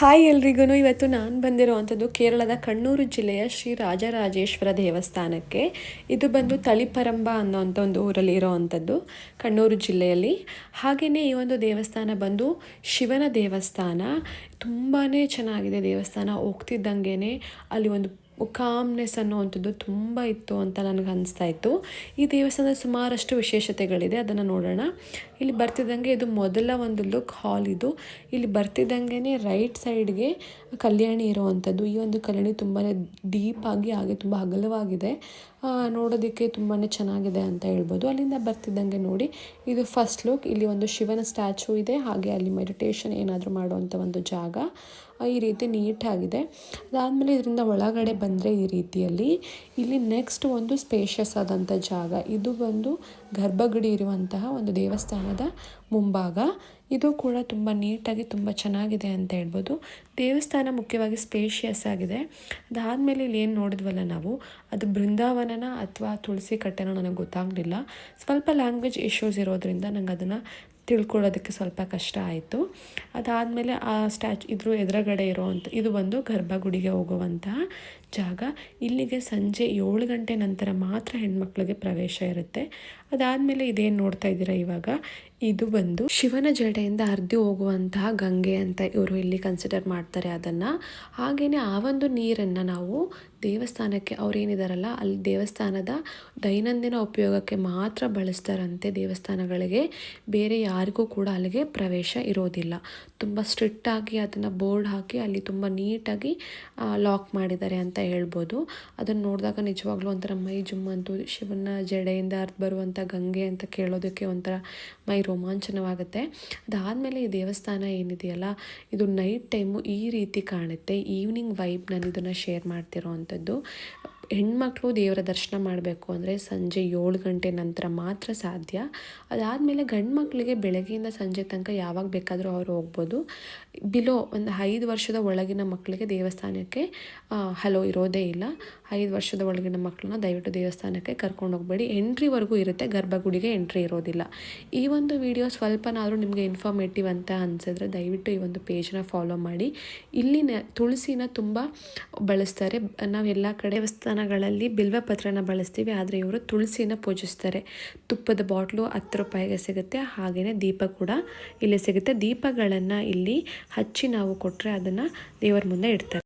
Hi ಎಲ್ರಿಗೂ ಇವತ್ತು ನಾನು ಬಂದಿರುವಂಥದ್ದು ಕೇರಳದ ಕಣ್ಣೂರು ಜಿಲ್ಲೆಯ ಶ್ರೀ ರಾಜರಾಜೇಶ್ವರ ದೇವಸ್ಥಾನಕ್ಕೆ. ಇದು ಬಂದು ತಳಿಪರಂಬ ಅನ್ನೋಂಥ ಒಂದು ಊರಲ್ಲಿ ಇರೋವಂಥದ್ದು ಕಣ್ಣೂರು ಜಿಲ್ಲೆಯಲ್ಲಿ. ಹಾಗೆಯೇ ಈ ಒಂದು ದೇವಸ್ಥಾನ ಬಂದು ಶಿವನ ದೇವಸ್ಥಾನ. ತುಂಬಾ ಚೆನ್ನಾಗಿದೆ ದೇವಸ್ಥಾನ. ಹೋಗ್ತಿದ್ದಂಗೆ ಅಲ್ಲಿ ಒಂದು ಕಾಮ್ನೆಸ್ ಅನ್ನುವಂಥದ್ದು ತುಂಬ ಇತ್ತು ಅಂತ ನನಗೆ ಅನಿಸ್ತಾ ಇತ್ತು. ಈ ದೇವಸ್ಥಾನದ ಸುಮಾರಷ್ಟು ವಿಶೇಷತೆಗಳಿದೆ, ಅದನ್ನು ನೋಡೋಣ. ಇಲ್ಲಿ ಬರ್ತಿದ್ದಂಗೆ ಇದು ಮೊದಲ ಒಂದು ಲುಕ್ ಹಾಲ್. ಇದು ಇಲ್ಲಿ ಬರ್ತಿದ್ದಂಗೆ ರೈಟ್ ಸೈಡ್ಗೆ ಕಲ್ಯಾಣಿ ಇರುವಂಥದ್ದು. ಈ ಒಂದು ಕಲ್ಯಾಣಿ ತುಂಬಾ ಡೀಪಾಗಿ ಹಾಗೆ ತುಂಬ ಅಗಲವಾಗಿದೆ, ನೋಡೋದಕ್ಕೆ ತುಂಬಾ ಚೆನ್ನಾಗಿದೆ ಅಂತ ಹೇಳ್ಬೋದು. ಅಲ್ಲಿಂದ ಬರ್ತಿದ್ದಂಗೆ ನೋಡಿ, ಇದು ಫಸ್ಟ್ ಲುಕ್. ಇಲ್ಲಿ ಒಂದು ಶಿವನ ಸ್ಟ್ಯಾಚು ಇದೆ, ಹಾಗೆ ಅಲ್ಲಿ ಮೆಡಿಟೇಷನ್ ಏನಾದರೂ ಮಾಡುವಂಥ ಒಂದು ಜಾಗ ಈ ರೀತಿ ನೀಟಾಗಿದೆ. ಅದಾದಮೇಲೆ ಇದರಿಂದ ಒಳಗಡೆ ಬಂದರೆ ಈ ರೀತಿಯಲ್ಲಿ ಇಲ್ಲಿ ನೆಕ್ಸ್ಟ್ ಒಂದು ಸ್ಪೇಷಿಯಸ್ ಆದಂಥ ಜಾಗ. ಇದು ಬಂದು ಗರ್ಭಗುಡಿ ಇರುವಂತಹ ಒಂದು ದೇವಸ್ಥಾನದ ಮುಂಭಾಗ. ಇದು ಕೂಡ ತುಂಬ ನೀಟಾಗಿ ತುಂಬ ಚೆನ್ನಾಗಿದೆ ಅಂತ ಹೇಳ್ಬೋದು. ದೇವಸ್ಥಾನ ಮುಖ್ಯವಾಗಿ ಸ್ಪೇಷಿಯಸ್ ಆಗಿದೆ. ಅದಾದಮೇಲೆ ಇಲ್ಲಿ ಏನು ನೋಡಿದ್ವಲ್ಲ ನಾವು, ಅದು ಬೃಂದಾವನನ ಅಥವಾ ತುಳಸಿ ಕಟ್ಟೆನೋ ನನಗೆ ಗೊತ್ತಾಗಲಿಲ್ಲ. ಸ್ವಲ್ಪ ಲ್ಯಾಂಗ್ವೇಜ್ ಇಶ್ಯೂಸ್ ಇರೋದ್ರಿಂದ ನಂಗೆ ಅದನ್ನು ತಿಳ್ಕೊಳ್ಳೋದಕ್ಕೆ ಸ್ವಲ್ಪ ಕಷ್ಟ ಆಯಿತು. ಅದಾದಮೇಲೆ ಆ ಇದ್ರ ಎದುರುಗಡೆ ಇರೋವಂಥ ಇದು ಬಂದು ಗರ್ಭಗುಡಿಗೆ ಹೋಗುವಂತಹ ಜಾಗ. ಇಲ್ಲಿಗೆ ಸಂಜೆ 7 ಗಂಟೆ ನಂತರ ಮಾತ್ರ ಹೆಣ್ಮಕ್ಳಿಗೆ ಪ್ರವೇಶ ಇರುತ್ತೆ. ಅದಾದಮೇಲೆ ಇದೇನು ನೋಡ್ತಾ ಇದ್ದೀರಾ ಇವಾಗ, ಇದು ಬಂದು ಶಿವನ ಜಡೆಯಿಂದ ಹರಿದು ಹೋಗುವಂತಹ ಗಂಗೆ ಅಂತ ಇವರು ಇಲ್ಲಿ ಕನ್ಸಿಡರ್ ಮಾಡ್ತಾರೆ ಅದನ್ನು. ಹಾಗೆಯೇ ಆ ಒಂದು ನೀರನ್ನು ನಾವು ದೇವಸ್ಥಾನಕ್ಕೆ, ಅವರೇನಿದಾರಲ್ಲ ಅಲ್ಲಿ ದೇವಸ್ಥಾನದ ದೈನಂದಿನ ಉಪಯೋಗಕ್ಕೆ ಮಾತ್ರ ಬಳಸ್ತಾರಂತೆ. ದೇವಸ್ಥಾನಗಳಿಗೆ ಬೇರೆ ಯಾರಿಗೂ ಕೂಡ ಅಲ್ಲಿಗೆ ಪ್ರವೇಶ ಇರೋದಿಲ್ಲ. ತುಂಬ ಸ್ಟ್ರಿಕ್ಟಾಗಿ ಅದನ್ನು ಬೋರ್ಡ್ ಹಾಕಿ ಅಲ್ಲಿ ತುಂಬ ನೀಟಾಗಿ ಲಾಕ್ ಮಾಡಿದ್ದಾರೆ ಅಂತ ಹೇಳ್ಬೋದು. ಅದನ್ನು ನೋಡಿದಾಗ ನಿಜವಾಗ್ಲೂ ಒಂಥರ ಮೈ ಜುಮ್ಮಂತು. ಶಿವನ ಜಡೆಯಿಂದ ಹರಿದು ಬರುವಂಥ ಗಂಗೆ ಅಂತ ಕೇಳೋದಕ್ಕೆ ಒಂಥರ ಮೈ ರೋಮಾಂಚನವಾಗುತ್ತೆ. ಅದಾದಮೇಲೆ ಈ ದೇವಸ್ಥಾನ ಏನಿದೆಯಲ್ಲ, ಇದು ನೈಟ್ ಟೈಮು ಈ ರೀತಿ ಕಾಣುತ್ತೆ. ಈವ್ನಿಂಗ್ ವೈಬ್ ನಾನು ಇದನ್ನು ಶೇರ್ ಮಾಡ್ತಿರೋ ಅಂಥದ್ದು. ಹೆಣ್ಮಕ್ಳು ದೇವರ ದರ್ಶನ ಮಾಡಬೇಕು ಅಂದರೆ ಸಂಜೆ 7 ಗಂಟೆ ನಂತರ ಮಾತ್ರ ಸಾಧ್ಯ. ಅದಾದಮೇಲೆ ಗಂಡು ಮಕ್ಕಳಿಗೆ ಬೆಳಗ್ಗೆಯಿಂದ ಸಂಜೆ ತನಕ ಯಾವಾಗ ಬೇಕಾದರೂ ಅವರು ಹೋಗ್ಬೋದು. ಬಿಲೋ ಒಂದು 5 ವರ್ಷದ ಒಳಗಿನ ಮಕ್ಕಳಿಗೆ ದೇವಸ್ಥಾನಕ್ಕೆ ಹಲೋ ಇರೋದೇ ಇಲ್ಲ. 5 ವರ್ಷದ ಒಳಗಿನ ಮಕ್ಕಳನ್ನ ದಯವಿಟ್ಟು ದೇವಸ್ಥಾನಕ್ಕೆ ಕರ್ಕೊಂಡು ಹೋಗಬೇಡಿ. ಎಂಟ್ರಿವರೆಗೂ ಇರುತ್ತೆ, ಗರ್ಭಗುಡಿಗೆ ಎಂಟ್ರಿ ಇರೋದಿಲ್ಲ. ಈ ಒಂದು ವಿಡಿಯೋ ಸ್ವಲ್ಪನಾದರೂ ನಿಮಗೆ ಇನ್ಫಾರ್ಮೇಟಿವ್ ಅಂತ ಅನಿಸಿದ್ರೆ ದಯವಿಟ್ಟು ಈ ಒಂದು ಪೇಜ್ನ ಫಾಲೋ ಮಾಡಿ. ಇಲ್ಲಿನ ತುಳಸಿನ ತುಂಬ ಬಳಸ್ತಾರೆ. ನಾವೆಲ್ಲ ಕಡೆ ದೇವಸ್ಥಾನಗಳಲ್ಲಿ ಬಿಲ್ವಪತ್ರನ ಬಳಸ್ತೀವಿ, ಆದರೆ ಇವರು ತುಳಸಿನ ಪೂಜಿಸ್ತಾರೆ. ತುಪ್ಪದ ಬಾಟ್ಲು 10 ರೂಪಾಯಿಗೆ ಸಿಗುತ್ತೆ. ಹಾಗೆಯೇ ದೀಪ ಕೂಡ ಇಲ್ಲಿ ಸಿಗುತ್ತೆ. ದೀಪಗಳನ್ನು ಇಲ್ಲಿ ಹಚ್ಚಿ ನಾವು ಕೊಟ್ಟರೆ ಅದನ್ನು ದೇವರ ಮುಂದೆ ಇಡ್ತಾರೆ.